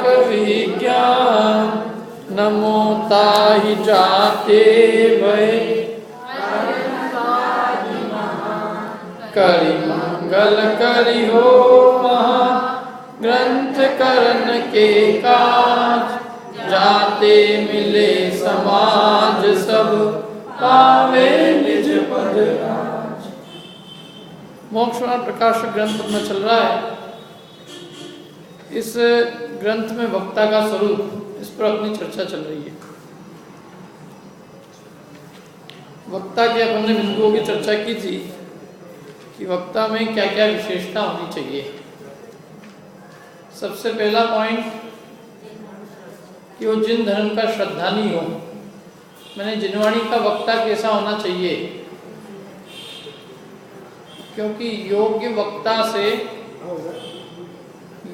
विज्ञान नमो ताहि जाते भय करि मंगल करि हो महा ग्रंथ करण के काज जाते मिले समाज सब पावे निज पद राज। मोक्षमार्ग प्रकाशक ग्रंथ में चल रहा है। इस ग्रंथ में वक्ता का स्वरूप, इस पर अपनी चर्चा चल रही है। वक्ता के अपन ने बिंदुओं की चर्चा की थी कि वक्ता में क्या क्या विशेषता होनी चाहिए। सबसे पहला पॉइंट कि वो जिन धर्म का श्रद्धानी हो, मैंने जिनवाणी का वक्ता कैसा होना चाहिए, क्योंकि योग्य वक्ता से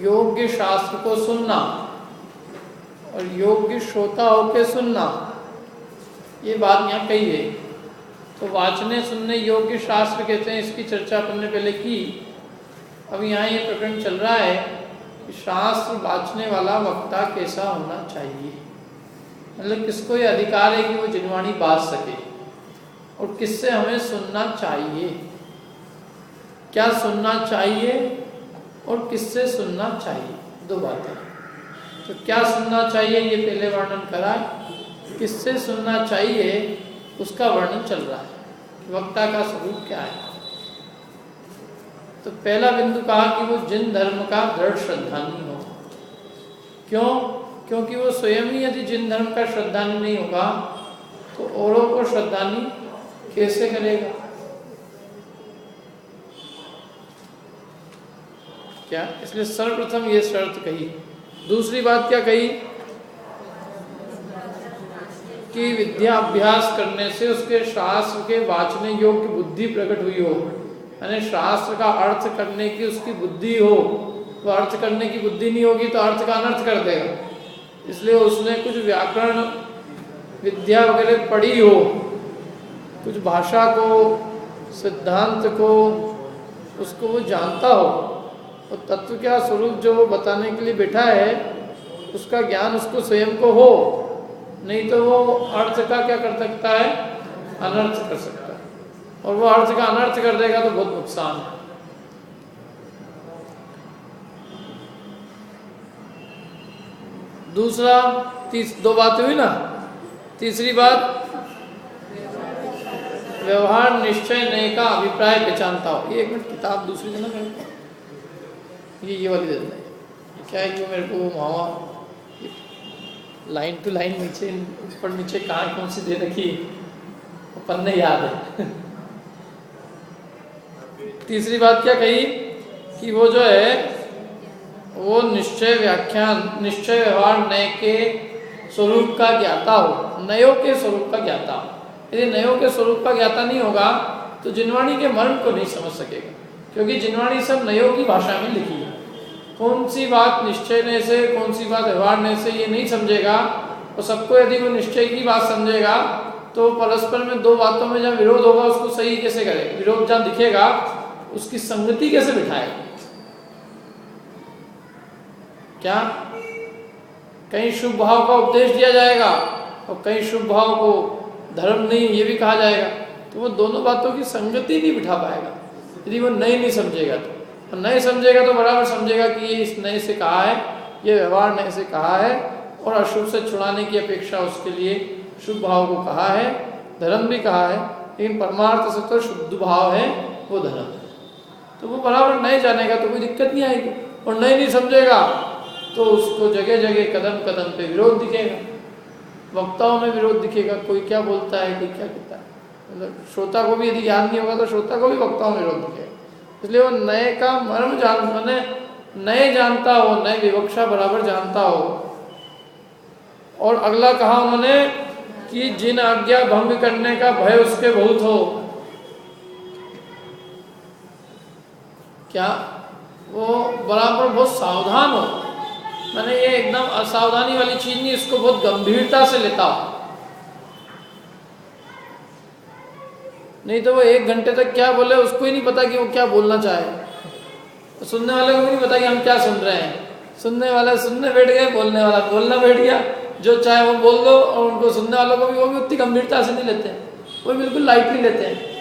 योग्य शास्त्र को सुनना और योग्य श्रोता होकर सुनना, ये बात यहाँ कही है। तो वाचने सुनने योग्य शास्त्र कहते हैं, इसकी चर्चा अपन ने पहले की। अब यहाँ ये प्रकरण चल रहा है कि शास्त्र वाचने वाला वक्ता कैसा होना चाहिए, मतलब किसको ये अधिकार है कि वो जिनवाणी बाज सके और किससे हमें सुनना चाहिए, क्या सुनना चाहिए और किससे सुनना चाहिए, दो बातें। तो क्या सुनना चाहिए ये पहले वर्णन करा, किससे सुनना चाहिए उसका वर्णन चल रहा है, वक्ता का स्वरूप क्या है। तो पहला बिंदु कहा कि वो जिन धर्म का दृढ़ श्रद्धानी हो। क्यों? क्योंकि वो स्वयं ही यदि जिन धर्म का श्रद्धानी नहीं होगा तो औरों को श्रद्धानी कैसे करेगा। क्या? इसलिए सर्वप्रथम ये शर्त कही। दूसरी बात क्या कही कि विद्या अभ्यास करने से उसके शास्त्र के वाचने योग्य बुद्धि प्रकट हुई हो, यानी शास्त्र का अर्थ करने की उसकी बुद्धि हो। वो अर्थ करने की बुद्धि नहीं होगी तो अर्थ का अनर्थ कर देगा। इसलिए उसने कुछ व्याकरण विद्या वगैरह पढ़ी हो, कुछ भाषा को, सिद्धांत को, उसको वो जानता हो और तत्व क्या स्वरूप जो वो बताने के लिए बैठा है उसका ज्ञान उसको स्वयं को हो, नहीं तो वो अर्थ का क्या कर सकता है, अनर्थ कर सकता है। और वो अर्थ का अनर्थ कर देगा तो बहुत नुकसान है। दूसरा, दो बातें हुई ना। तीसरी बात, व्यवहार निश्चय नए का अभिप्राय पहचानता हो। ये एक मिनट किताब दूसरी देना मेरे को, ये वाली दे देना। क्या है कि मेरे को मावा लाइन टू लाइन नीचे ऊपर नीचे कहाँ कौन सी दे रखी पन्ने याद है। तीसरी बात क्या कही कि वो जो है वो निश्चय व्याख्यान, निश्चय व्यवहार नए के स्वरूप का ज्ञाता हो, नयों के स्वरूप का ज्ञाता हो। यदि नयों के स्वरूप का ज्ञाता नहीं होगा तो जिनवाणी के मर्म को नहीं समझ सकेगा, क्योंकि जिनवाणी सब नयों की भाषा में लिखी है। कौन सी बात निश्चय ने से, कौन सी बात व्यवहार ने से, ये नहीं समझेगा। और सबको यदि वो निश्चय की बात समझेगा तो परस्पर में दो बातों में जब विरोध होगा उसको सही कैसे करेगा, विरोध जहाँ दिखेगा उसकी संगति कैसे बिठाएगा। क्या कहीं शुभ भाव का उपदेश दिया जाएगा और कहीं शुभ भाव को धर्म नहीं ये भी कहा जाएगा, तो वो दोनों बातों की संगति नहीं बिठा पाएगा यदि वो नहीं समझेगा। तो नहीं समझेगा तो बराबर समझेगा कि ये इस नए से कहा है, ये व्यवहार नए से कहा है और अशुभ से छुड़ाने की अपेक्षा उसके लिए शुभ भाव को कहा है, धर्म भी कहा है, लेकिन परमार्थ से तो शुद्ध भाव है वो धर्म है। तो वो बराबर नहीं जानेगा तो कोई दिक्कत नहीं आएगी, और नहीं समझेगा तो उसको जगह जगह कदम कदम पे विरोध दिखेगा, वक्ताओं में विरोध दिखेगा। कोई क्या बोलता है, कोई क्या कहता है, मतलब श्रोता को भी यदि ज्ञान नहीं होगा तो श्रोता को भी वक्ताओं में विरोध दिखेगा। इसलिए वो नए का मर्म मैंने नए जानता हो, नए विवक्षा बराबर जानता हो। और अगला कहा उन्होंने कि जिन आज्ञा भंग करने का भय उसके बहुत हो। क्या? वो बराबर बहुत सावधान हो, मैंने ये एकदम असावधानी वाली चीज नहीं, इसको बहुत गंभीरता से लेता हो। नहीं तो वो 1 घंटे तक क्या बोले उसको ही नहीं पता कि वो क्या बोलना चाहे, तो सुनने वाले को भी नहीं पता कि हम क्या सुन रहे हैं। सुनने वाला सुनने बैठ गए, बोलने वाला बोलना बैठ गया। जो चाहे वो बोल दो, और उनको सुनने वालों को भी वो भी उतनी गंभीरता से नहीं लेते हैं, वो बिल्कुल लाइटली लेते हैं।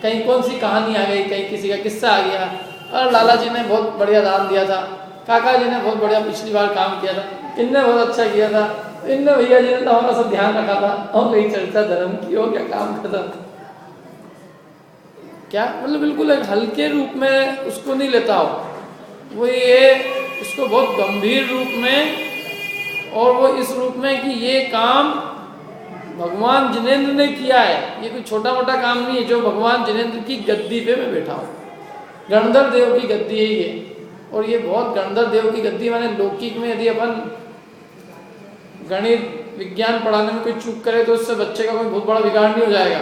कहीं कौन सी कहानी आ गई, कहीं किसी का किस्सा आ गया, और लाला जी ने बहुत बढ़िया दान दिया था, काका जी ने बहुत बढ़िया पिछली बार काम किया था, इनने बहुत अच्छा किया था, इनने भैया जी ने तो हमारा सब ध्यान रखा था, और कहीं चर्चा धर्म की हो क्या काम खत्म। क्या मतलब बिल्कुल एक हल्के रूप में उसको नहीं लेता हो, वो ये उसको बहुत गंभीर रूप में, और वो इस रूप में कि ये काम भगवान जिनेंद्र ने किया है, ये कोई छोटा मोटा काम नहीं है जो भगवान जिनेंद्र की गद्दी पे मैं बैठा हूँ। गणधर देव की गद्दी है ये, और ये बहुत गणधर देव की गद्दी माने लौकिक में यदि अपन गणित विज्ञान पढ़ाने में कोई चूक करे तो उससे बच्चे का कोई बहुत बड़ा बिगाड़ नहीं हो जाएगा,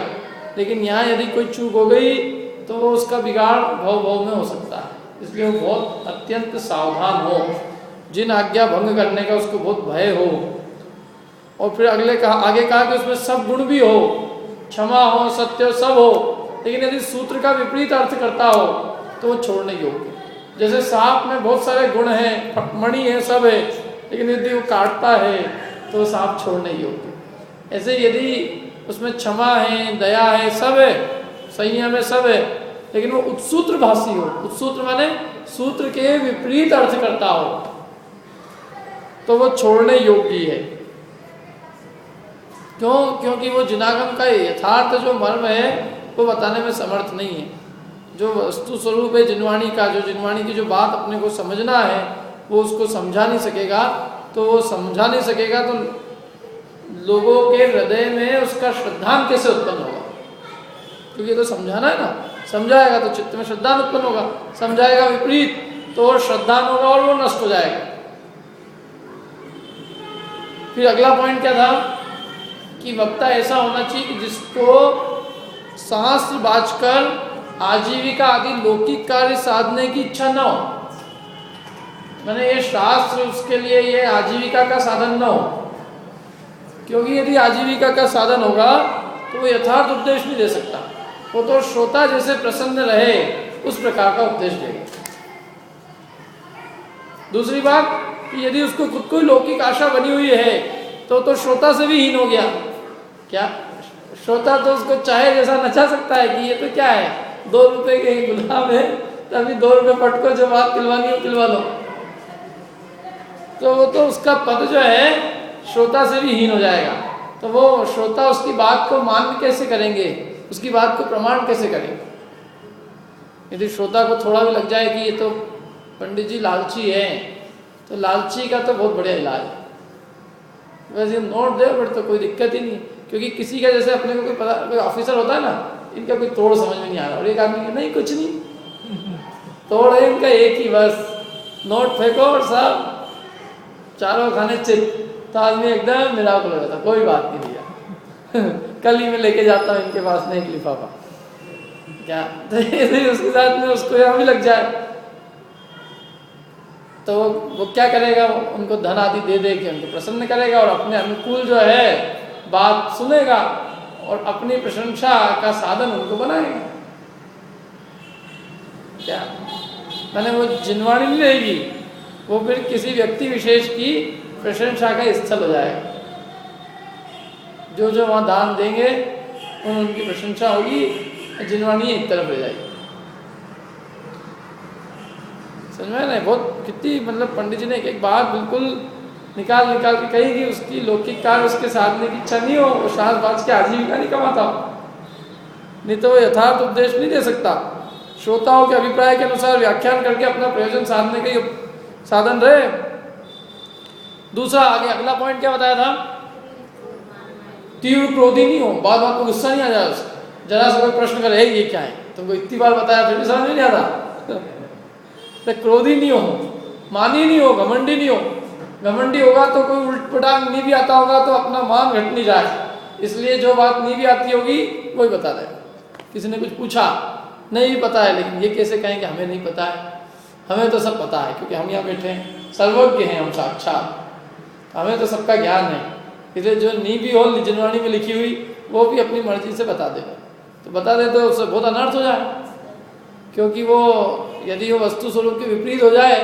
लेकिन यहाँ यदि कोई चूक हो गई तो उसका बिगाड़ भव भव में हो सकता है। इसलिए वो बहुत अत्यंत सावधान हो, जिन आज्ञा भंग करने का उसको बहुत भय हो। और फिर आगे कहा कि उसमें सब गुण भी हो, क्षमा हो, सत्य सब हो, लेकिन यदि सूत्र का विपरीत अर्थ करता हो तो वो छोड़ने योग्य। जैसे सांप में बहुत सारे गुण हैं, मणि है, सब है, लेकिन यदि वो काटता है तो सांप छोड़ने योग्य। ऐसे यदि उसमें क्षमा है, दया है, सब है, संयम है, सब है, लेकिन वो उत्सूत्र भाषी हो, उत्सूत्र माने सूत्र के विपरीत अर्थ करता हो, तो वो छोड़ने योग्य है। क्यों? क्योंकि वो जिनागम का यथार्थ जो मर्म है वो बताने में समर्थ नहीं है। जो वस्तु स्वरूप है जिनवाणी का, जो जिनवाणी की जो बात अपने को समझना है वो उसको समझा नहीं सकेगा, तो वो समझा नहीं सकेगा तो लोगों के हृदय में उसका श्रद्धान कैसे उत्पन्न होगा? क्योंकि तो समझाना है ना, समझाएगा तो चित्त में श्रद्धान उत्पन्न होगा, समझाएगा विपरीत तो श्रद्धान होगा और वो नष्ट हो जाएगा। फिर अगला पॉइंट क्या था कि वक्ता ऐसा होना चाहिए कि जिसको शास्त्र बाजकर आजीविका आदि लौकिक कार्य साधने की इच्छा न हो, मैंने ये शास्त्र उसके लिए ये आजीविका का साधन न हो, क्योंकि यदि आजीविका का साधन होगा तो वो यथार्थ उपदेश नहीं दे सकता, वो तो श्रोता जैसे प्रसन्न रहे उस प्रकार का उपदेश देगा। दूसरी बात कि यदि उसको खुद को लौकिक आशा बनी हुई है तो श्रोता से भी हीन हो गया। क्या श्रोता तो उसको चाहे जैसा नचा सकता है कि ये तो क्या है, 2 रुपए के गुलाम है, तभी 2 रुपए पटको, जो बात पिलवानी हो पिलवा लो, तो वो तो उसका पद जो है श्रोता से भी हीन हो जाएगा। तो वो श्रोता उसकी बात को मान्य कैसे करेंगे, उसकी बात को प्रमाण कैसे करेंगे? यदि श्रोता को थोड़ा भी लग जाए कि ये तो पंडित जी लालची है, तो लालची का तो बहुत बढ़िया इलाज है, वैसे नोट दे बट तो कोई दिक्कत ही नहीं, क्योंकि किसी का जैसे अपने को कोई पता, कोई ऑफिसर होता है ना, इनका कोई तोड़ समझ में नहीं आ रहा, और एक आदमी नहीं कुछ नहीं, तोड़ है इनका एक ही, बस नोट फेंको और सब चारों खाने चित, तो आदमी एकदम मिराकुल हो जाता, कोई बात नहीं भैया कल ही मैं लेके जाता हूँ इनके पास में एक लिफाफा, क्या तो उसके साथ में उसको यहाँ भी लग जाए तो वो क्या करेगा, उनको धन आदि दे दे के उनको प्रसन्न करेगा और अपने अनुकूल जो है बात सुनेगा और अपनी प्रशंसा का साधन उनको बनाएगा। क्या मैंने वो जिनवाणी नहीं रहेगी, वो फिर किसी व्यक्ति विशेष की प्रशंसा का स्थल हो जाएगा। जो जो वहाँ दान देंगे उनकी प्रशंसा होगी, जिनवाणी एक तरफ रह जाएगी। समझ में नहीं? बहुत कितनी मतलब पंडित जी ने एक बात बिल्कुल निकाल के कही कि उसकी लौकिक कार्य उसके साधने की इच्छा नहीं हो, वो शास्त्र बाज के आजीविका नहीं कमाता, नहीं तो वो यथार्थ उपदेश नहीं दे सकता। श्रोताओं के अभिप्राय के अनुसार व्याख्यान करके अपना प्रयोजन साधने का साधन रहे। दूसरा आगे अगला पॉइंट क्या बताया था, तीव्र क्रोधी नहीं हो, बात बात को गुस्सा नहीं आ जाए उसको, जरा सा कोई प्रश्न करे ये क्या है, तुमको इतनी बार बताया फिर भी समझ में नहीं आता तो क्रोधी नहीं हो, मानी नहीं हो, घमंडी नहीं हो। घमंडी होगा तो कोई उल्टपटांग नहीं भी आता होगा तो अपना मान घट नहीं जाए, इसलिए जो बात नहीं भी आती होगी वही बता देगा। किसी ने कुछ पूछा नहीं भी पता है, लेकिन ये कैसे कहें कि हमें नहीं पता है, हमें तो सब पता है क्योंकि हम यहाँ बैठे हैं, सर्वज्ञ हैं हम साक्षात, हमें तो सबका ज्ञान है। इसलिए जो नहीं भी हो जिनवाणी में लिखी हुई वो भी अपनी मर्जी से बता देगा, तो बता दे तो उससे बहुत अनर्थ हो जाए, क्योंकि वो यदि वो वस्तु स्वरूप के विपरीत हो जाए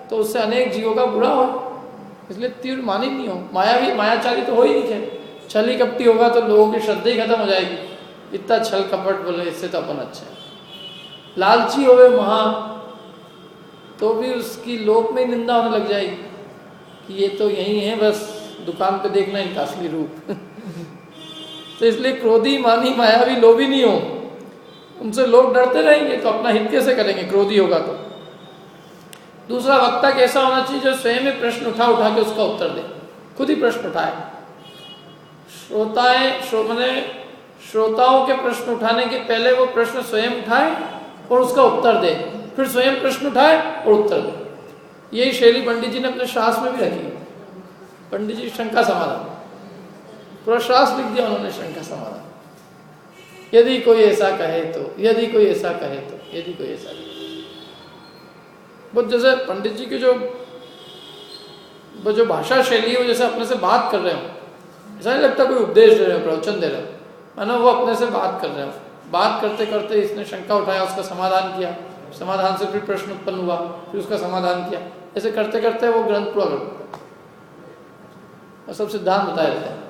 तो उससे अनेक जीवों का बुरा हो, इसलिए तीव्र मानी नहीं हो। मायावी मायाचारी तो हो ही नहीं है, छली कपटी होगा तो लोगों की श्रद्धा ही खत्म हो जाएगी। इतना छल कपट बोले, इससे तो अपन अच्छे हैं। लालची होवे महा, तो भी उसकी लोक में निंदा होने लग जाएगी कि ये तो यही है, बस दुकान पे देखना इनका असली रूप। तो इसलिए क्रोधी, मानी, मायावी, लोभी नहीं हो, उनसे लोग डरते रहेंगे तो अपना हित कैसे करेंगे, क्रोधी होगा तो। दूसरा, वक्ता कैसा होना चाहिए, जो स्वयं में प्रश्न उठा उठा के उसका उत्तर दे, खुद ही प्रश्न उठाए। श्रोताओं के प्रश्न उठाने के पहले वो प्रश्न स्वयं उठाए और उसका उत्तर दे, फिर स्वयं प्रश्न उठाए और उत्तर दे। यही शैली पंडित जी ने अपने शास्त्र में भी रखी है। पंडित जी शंका समाधान, पूरा शास्त्र लिख दिया उन्होंने, शंका समाधान। यदि कोई ऐसा कहे तो, यदि कोई ऐसा कहे तो, यदि कोई ऐसा कहे। बहुत जैसे पंडित जी की जो भाषा शैली है, वो जैसे अपने से बात कर रहे हो, ऐसा नहीं लगता कोई उपदेश दे रहे हो, प्रवचन दे रहे हो, मानो वो अपने से बात कर रहे हो। बात करते करते इसने शंका उठाया, उसका समाधान किया, समाधान से फिर प्रश्न उत्पन्न हुआ, फिर उसका समाधान किया, ऐसे करते करते वो ग्रंथ पूरा कर देता और सब सिद्धांत बताए जाते हैं।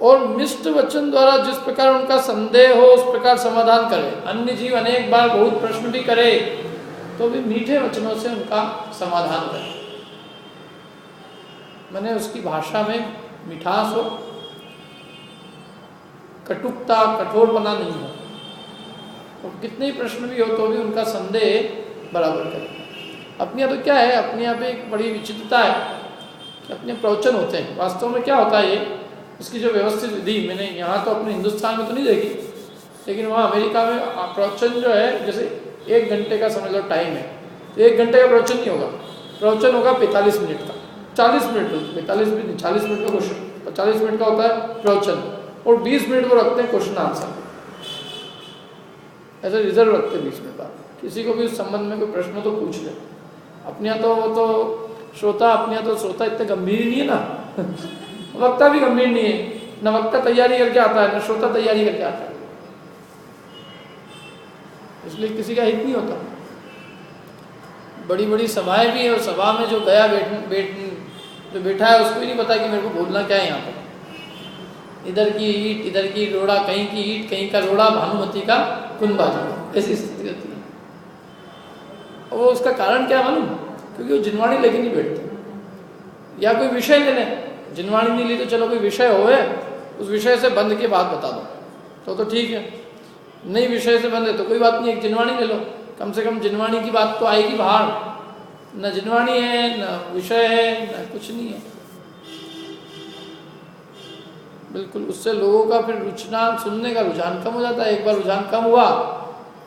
और मिष्ट वचन द्वारा जिस प्रकार उनका संदेह हो उस प्रकार समाधान करे। अन्य जीव अनेक बार बहुत प्रश्न भी करे तो भी मीठे वचनों से उनका समाधान करे, माने उसकी भाषा में मिठास हो, कटुकता, कठोरपना नहीं हो, और कितने ही प्रश्न भी हो तो भी उनका संदेह बराबर करे। अपने यहाँ तो क्या है, अपने यहाँ पे एक बड़ी विचित्रता है कि अपने प्रवचन होते हैं। वास्तव में क्या होता है ये, इसकी जो व्यवस्थित विधि मैंने यहाँ तो अपने हिंदुस्तान में तो नहीं देखी, लेकिन वहाँ अमेरिका में प्रवचन जो है, जैसे 1 घंटे का समझ लो टाइम है, तो 1 घंटे का प्रवचन नहीं होगा, प्रवचन होगा 45 मिनट का, 40 मिनट, 45 मिनट, 40 मिनट का क्वेश्चन, 40 मिनट का होता है प्रवचन, और 20 मिनट को रखते हैं क्वेश्चन आंसर, ऐसे रिजर्व रखते हैं 20 मिनट का। किसी को भी उस संबंध में कोई प्रश्न तो पूछ ले। अपने यहाँ तो वो तो श्रोता, अपने यहाँ तो श्रोता इतने गंभीर ही नहीं है ना, वक्ता भी गंभीर नहीं है, न वक्ता तैयारी करके आता है, न श्रोता तैयारी करके आता है, इसलिए किसी का हित नहीं होता। बड़ी बड़ी सभाएं भी है, और सभा में जो गया जो बैठा है उसको भी नहीं पता कि मेरे को बोलना क्या है यहाँ पर। इधर की ईट, इधर की रोड़ा, कहीं की ईट, कहीं का रोड़ा, भानुमती का कुनबाजी, ऐसी स्थिति होती है। और वो उसका कारण क्या मालूम, क्योंकि वो जिनवाणी लेके नहीं बैठते, या कोई विषय ले लें, जिनवाणी नहीं ली तो चलो कोई विषय होवे, उस विषय से बंध के बात बता दो तो ठीक है, नहीं विषय से बंध है तो कोई बात नहीं, एक जिनवाणी ले लो, कम से कम जिनवाणी की बात तो आएगी बाहर। न जिनवाणी है, न विषय है, न कुछ नहीं है, बिल्कुल। उससे लोगों का फिर रुझान, सुनने का रुझान कम हो जाता है। एक बार रुझान कम हुआ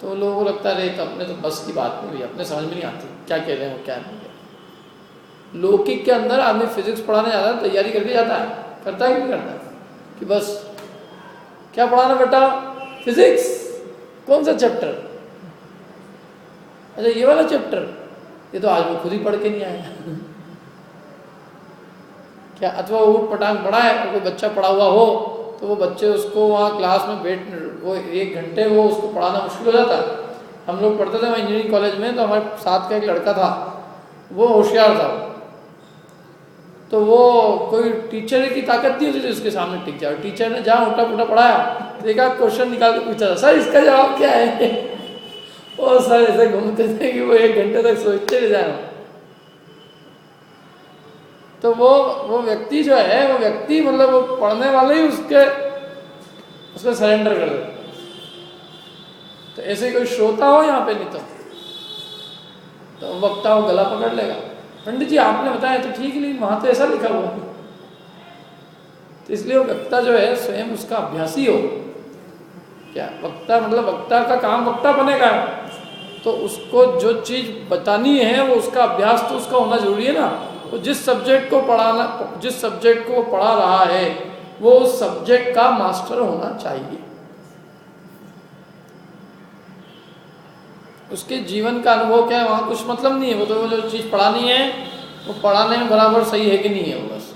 तो लोगों को लगता है तो अपने तो बस की बात नहीं हुई, अपने समझ में नहीं आती क्या कह रहे हैं, क्या नहीं कह रहे। लौकिक के अंदर आदमी फिजिक्स पढ़ाने जाता है, तैयारी करके जाता है, करता है कि नहीं करता, कि बस क्या पढ़ाना बेटा, फिजिक्स, कौन सा चैप्टर, अच्छा ये वाला चैप्टर, ये तो आज मैं खुद ही पढ़ के नहीं आया क्या। अथवा ऊट पटांग पढ़ा है और कोई बच्चा पढ़ा हुआ हो तो वो बच्चे उसको वहाँ क्लास में वो 1 घंटे वो उसको पढ़ाना मुश्किल हो जाता है। हम लोग पढ़ते थे वहाँ इंजीनियरिंग कॉलेज में, तो हमारे साथ का एक लड़का था, वो होशियार था, तो वो कोई टीचर की ताकत नहीं होती थी उसके सामने टिक जाए। टीचर ने जहाँ उल्टा पुल्टा पढ़ाया तो एक आध क्वेश्चन निकाल के पूछा था, सर इसका जवाब क्या है वो सर ऐसे घूमते थे कि वो 1 घंटे तक सोचते रह जाए। तो वो व्यक्ति जो है, वो व्यक्ति मतलब वो पढ़ने वाले ही उसको सरेंडर कर देते। तो ऐसे कोई श्रोता हो यहाँ पे, नहीं तो वक्ता वो गला पकड़ लेगा, पंडित जी आपने बताया तो ठीक है, लेकिन वहां तो ऐसा लिखा हुआ है। तो इसलिए वो वक्ता जो है स्वयं उसका अभ्यासी हो। क्या वक्ता मतलब वक्ता का काम वक्ता बनेगा, तो उसको जो चीज बतानी है वो उसका अभ्यास तो उसका होना जरूरी है ना। तो जिस सब्जेक्ट को वो पढ़ा रहा है वो उस सब्जेक्ट का मास्टर होना चाहिए। उसके जीवन का अनुभव क्या है वहाँ कुछ मतलब नहीं है, वो तो वो जो चीज़ पढ़ानी है वो पढ़ाने में बराबर सही है कि नहीं है, वो बस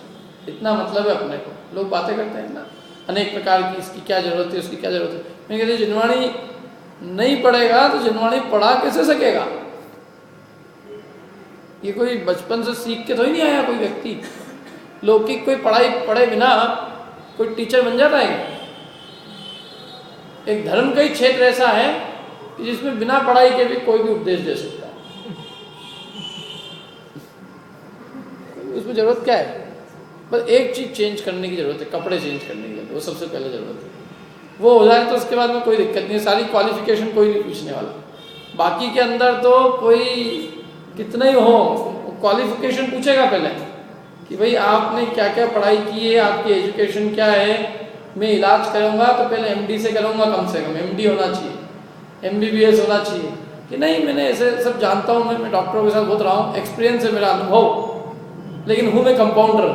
इतना मतलब है अपने को। लोग बातें करते हैं ना अनेक प्रकार की, इसकी क्या जरूरत है, उसकी क्या जरूरत है। मैं कहती जिनवाणी नहीं पढ़ेगा तो जिनवाणी पढ़ा कैसे सकेगा, ये कोई बचपन से सीख के तो ही नहीं आया कोई व्यक्ति। लौकिक कोई पढ़ाई पढ़े बिना कोई टीचर बन जाता है? एक धर्म का ही क्षेत्र ऐसा है कि जिसमें बिना पढ़ाई के भी कोई भी उपदेश दे सकता है। उसमें जरूरत क्या है? बस एक चीज चेंज करने की जरूरत है, कपड़े चेंज करने की जरूरत, वो सबसे पहले जरूरत है। वो हो जाए तो उसके बाद में कोई दिक्कत नहीं है, सारी क्वालिफिकेशन कोई नहीं पूछने वाला। बाकी के अंदर तो कोई कितना ही हो, क्वालिफिकेशन पूछेगा पहले कि भाई आपने क्या क्या पढ़ाई की है, आपकी एजुकेशन क्या है। मैं इलाज करूँगा तो पहले एमडी से करूँगा, कम से कम एमडी होना चाहिए, एमबीबीएस होना चाहिए कि नहीं मैंने ऐसे सब जानता हूँ, मैं डॉक्टरों के साथ बहुत रहा हूँ, एक्सपीरियंस है मेरा, अनुभव, लेकिन हूँ मैं कंपाउंडर।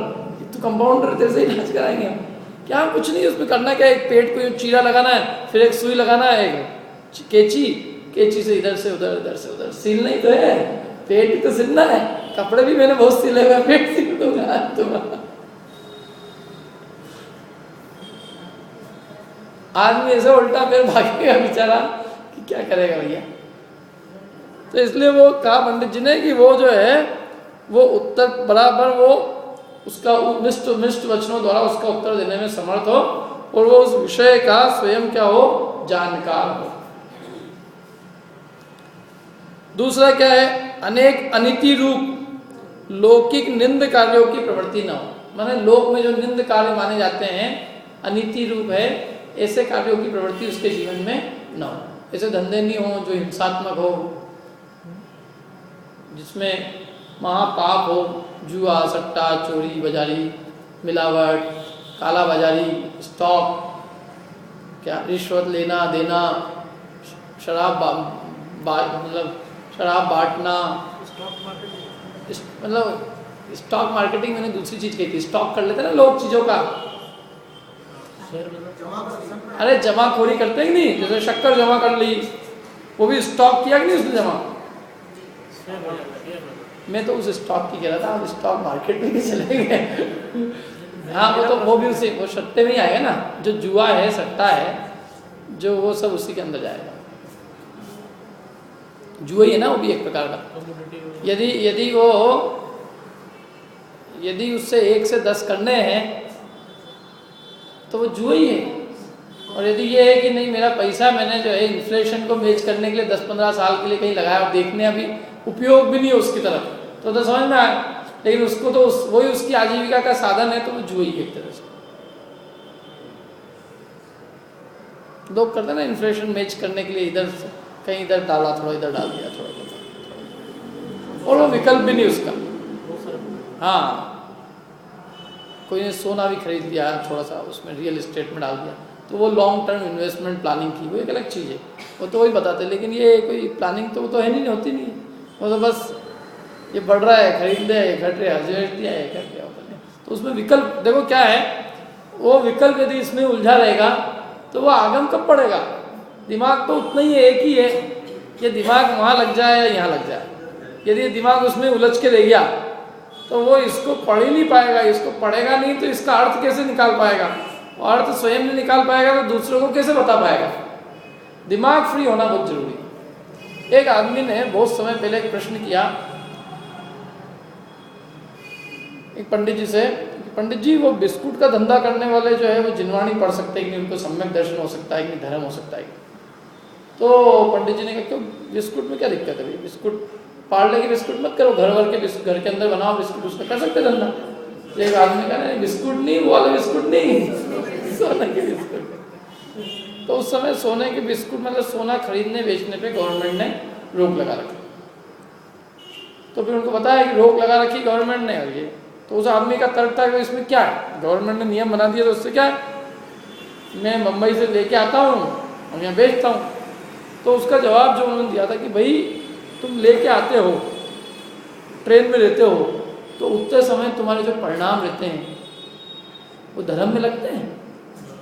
तो कंपाउंडर तेरे से इलाज कराएंगे हम क्या? कुछ नहीं, उसमें करना क्या, एक पेट को चीरा लगाना है, फिर एक सुई लगाना है, एक केची से इधर से उधर, इधर से उधर, सिलना ही तो है, पेट ही तो सिलना है। कपड़े भी मैंने बहुत सिले हुए, पेट सिल दूंगा तुम्हारा। आदमी ऐसे उल्टा पैर भागेगा बेचारा कि क्या करेगा भैया। तो इसलिए वो कहा पंडित जी ने कि वो जो है वो उत्तर बराबर वो उसका मिष्ट वचनों द्वारा उसका उत्तर देने में समर्थ हो और वो उस विषय का स्वयं क्या हो, जानकार हो। दूसरा क्या है, अनेक अनिति रूप लौकिक निंद कार्यों की प्रवृत्ति न हो। माने लोक में जो निंद कार्य माने जाते हैं अनिति रूप है, ऐसे कार्यों की प्रवृत्ति उसके जीवन में न हो। ऐसे धंधे नहीं हो जो हिंसात्मक हो, जिसमें महापाप हो, जुआ, सट्टा, चोरी, बाजारी, मिलावट, काला बाजारी, स्टॉक, क्या रिश्वत लेना देना, शराब मतलब शराब बांटना, मतलब स्टॉक मार्केटिंग मैंने दूसरी चीज कही थी, स्टॉक कर लेते ना लोग चीजों का। अरे जमाखोरी करते हैं कि नहीं, जैसे शक्कर जमा कर ली, वो भी स्टॉक किया कि नहीं उसने जमा। मैं तो उस स्टॉक की कह रहा था, आप स्टॉक मार्केट में भी चले गए। हाँ वो भी उसी वो सट्टे में ही आएगा ना, जो जुआ है सट्टा है जो, वो सब उसी के अंदर जाएगा। जुआ ही है ना वो भी एक प्रकार का। यदि उससे 1 से 10 करने हैं तो वो जुआ ही है। और यदि ये है कि नहीं मेरा पैसा मैंने जो है इन्फ्लेशन को मैच करने के लिए 10-15 साल के लिए कहीं लगाया और देखने अभी उपयोग भी नहीं है उसकी तरफ, तो समझ में आया। लेकिन उसको तो वही उसकी आजीविका का साधन है, तो वो जुआ ही एक तरह से। लोग करते ना इन्फ्लेशन मैच करने के लिए, इधर से कहीं इधर डाला, थोड़ा इधर डाल दिया, थोड़ा, और वो विकल्प भी नहीं उसका। हाँ, कोई ने सोना भी खरीद लिया थोड़ा सा, उसमें रियल एस्टेट में डाल दिया, तो वो लॉन्ग टर्म इन्वेस्टमेंट प्लानिंग की, वो एक अलग चीज़ है, वो तो वही बताते। लेकिन ये कोई प्लानिंग तो वो तो है नहीं, होती नहीं, वो तो बस ये बढ़ रहा है खरीद लिया, ये घट रहा है बेच दिया, ये कर दिया। तो उसमें विकल्प देखो क्या है, वो विकल्प यदि इसमें उलझा रहेगा तो वो आगम कब पड़ेगा। दिमाग तो उतना ही एक ही है, ये दिमाग वहाँ लग जाए या यहाँ लग जाए। यदि दिमाग उसमें उलझ के रह गया तो वो इसको पढ़ ही नहीं पाएगा, इसको पढ़ेगा नहीं तो इसका अर्थ कैसे निकाल पाएगा, और अर्थ स्वयं नहीं निकाल पाएगा तो दूसरों को कैसे बता पाएगा। दिमाग फ्री होना बहुत जरूरी। एक आदमी ने बहुत समय पहले एक प्रश्न किया एक पंडित जी से, पंडित जी वो बिस्कुट का धंधा करने वाले जो है वो जिनवाणी पढ़ सकते हैं कि नहीं, उनको सम्यक दर्शन हो सकता है कि नहीं, धर्म हो सकता है। तो पंडित जी ने कहा क्यों, बिस्कुट में क्या दिक्कत है, बिस्कुट पार्ले के बिस्कुट मत करो, घर के अंदर बनाओ बिस्कुट, उसमें कर सकते धंधा। तो एक आदमी ने कहा नहीं बिस्कुट नहीं, वो वाले बिस्कुट नहीं, सोने के बिस्कुट। तो उस समय सोने के बिस्कुट मतलब सोना खरीदने बेचने पे गवर्नमेंट ने रोक लगा रखी। तो फिर उनको बताया कि रोक लगा रखी गवर्नमेंट ने, और ये तो उस आदमी का तर्क था कि इसमें क्या है, गवर्नमेंट ने नियम बना दिया तो उससे क्या है, मैं मुंबई से लेके आता हूँ और यहाँ बेचता हूँ। तो उसका जवाब जो उन्होंने दिया था कि भाई तुम लेके आते हो, ट्रेन में रहते हो, तो उतने समय तुम्हारे जो परिणाम रहते हैं वो धर्म में लगते हैं।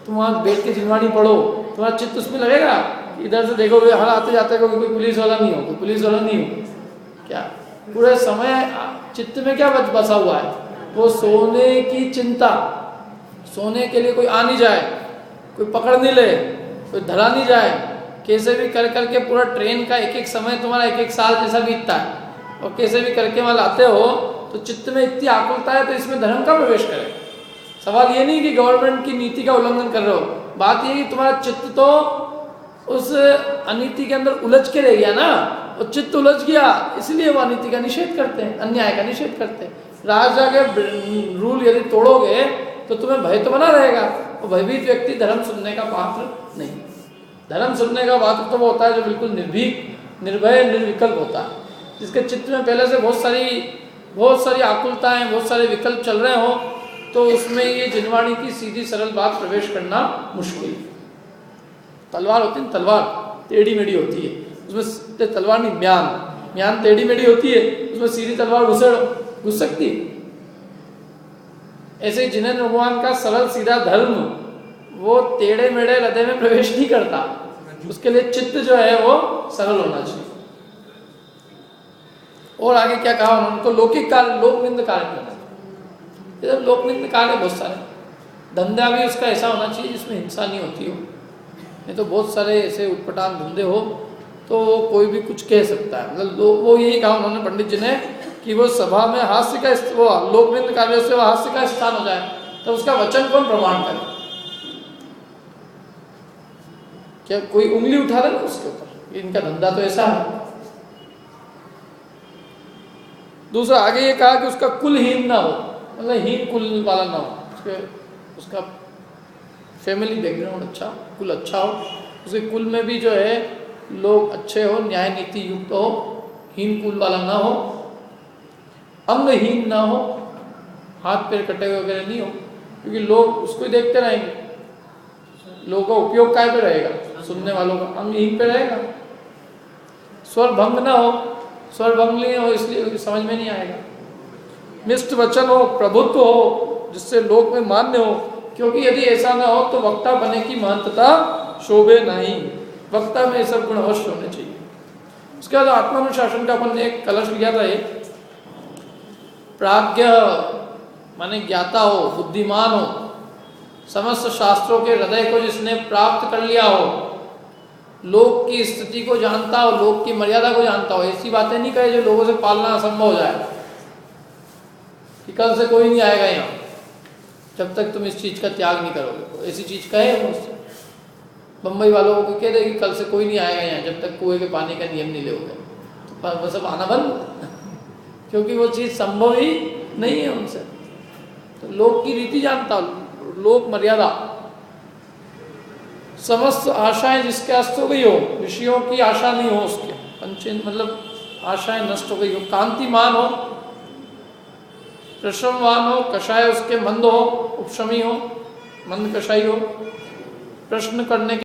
तुम वहाँ बैठ के जिनवाणी पढ़ो, तुम्हारा चित्त उसमें लगेगा, इधर से देखोगे हर आते जाते को कोई पुलिस वाला नहीं हो, कोई पुलिस वाला नहीं हो, क्या पूरे समय चित्त में क्या बसा हुआ है, वो सोने की चिंता, सोने के लिए कोई आ नहीं जाए, कोई पकड़ नहीं ले, कोई धरा नहीं जाए, कैसे भी कर करके पूरा ट्रेन का एक एक समय तुम्हारा एक एक साल जैसा बीतता है, और कैसे भी करके वहाँ लाते हो तो चित्त में इतनी आकुलता है तो इसमें धर्म का प्रवेश करे। सवाल ये नहीं कि गवर्नमेंट की नीति का उल्लंघन कर रहे हो, बात ये कि तुम्हारा चित्त तो उस अनीति के अंदर उलझ के रह गया ना, और चित्त उलझ गया इसलिए वो अनीति का निषेध करते हैं, अन्याय का निषेध करते हैं। राजा के रूल यदि तोड़ोगे तो तुम्हें भय तो बना रहेगा, और भयभीत व्यक्ति धर्म सुनने का पात्र नहीं। धर्म सुनने का पात्र तो वो होता है जो बिल्कुल निर्भीक, निर्भय, निर्विकल्प होता है, जिसके चित्त में पहले से बहुत सारी आकुलताएं, बहुत सारे विकल्प चल रहे हो, तो उसमें ये जिनवाणी की सीधी सरल बात प्रवेश करना मुश्किल है। तलवार होती है, तलवार टेढ़ी मेढ़ी होती है, उसमें तलवार नहीं, म्यान टेढ़ी मेढ़ी होती है, उसमें सीधी तलवार घुस सकती है। ऐसे जिनेंद्र भगवान का सरल सीधा धर्म वो टेढ़े मेढ़े हृदय में प्रवेश नहीं करता, उसके लिए चित्त जो है वो सरल होना चाहिए। और आगे क्या कहा उन्होंने, तो लौकिक कार्य, लोकनिंद कार्य करना चाहिए। इधर लोकनिंद कार्य बहुत सारे, धंधा भी उसका ऐसा होना चाहिए जिसमें हिंसा नहीं होती हो, नहीं तो बहुत सारे ऐसे उटपटांग धंधे हो तो वो कोई भी कुछ कह सकता है। मतलब वो यही कहा उन्होंने पंडित जी ने कि वो सभा में हास्य का, वो लोकनिंद कार्य से वो हास्य का स्थान हो जाए, तो उसका वचन कौन प्रमाण करे? क्या कोई उंगली उठा दे ना उसके ऊपर, इनका धंधा तो ऐसा है। दूसरा आगे ये कहा कि उसका कुलहीन ना हो, मतलब हीन कुल वाला ना हो, उसका फैमिली बैकग्राउंड अच्छा, कुल अच्छा हो, उसके कुल में भी जो है लोग अच्छे हो, न्याय नीति युक्त हो, हीन कुल वाला ना हो, अंगहीन ना हो, हाथ पैर कटे हुए वगैरह नहीं हो, क्योंकि लोग उसको ही देखते रहेंगे, लोगों का उपयोग काय पे रहेगा, सुनने वालों का अंगहीन पे रहेगा। स्वर भंग ना हो, स्वर भंग नहीं हो इसलिए समझ में नहीं आएगा। मिष्ट वचन हो, प्रभुत्व हो, जिससे लोक में मान्य हो, क्योंकि यदि ऐसा ना हो तो वक्ता बने की महंतता शोभे नहीं, वक्ता में ये सब गुण अवश्य होने चाहिए। उसके बाद आत्मानुशासन का अपन ने एक कलश लिया था, एक प्राज्ञ माने ज्ञाता हो, बुद्धिमान हो, समस्त शास्त्रों के हृदय को जिसने प्राप्त कर लिया हो, लोक की स्थिति को जानता हो, लोक की मर्यादा को जानता हो। ऐसी बातें नहीं कहे जो लोगों से पालना असंभव हो जाए कि कल से कोई नहीं आएगा यहाँ जब तक तुम इस चीज का त्याग नहीं करोगे, ऐसी चीज कहे उससे। बम्बई वालों को कह दे कि कल से कोई नहीं आएगा यहाँ जब तक कुएं के पानी का नियम नहीं लोगे, तो वो सब आना बंद क्योंकि वो चीज संभव ही नहीं है उनसे। तो लोक की रीति जानता, लोक मर्यादा, समस्त आशाएं जिसके अस्त हो गई हो, विषयों की आशा नहीं हो उसके, पंचेंद्र मतलब आशाएं नष्ट हो गई हो, कांतिमान हो, प्रश्नवान हो, कषाय उसके मंद हो, उपशमी हो, मंद कषाई हो, प्रश्न करने के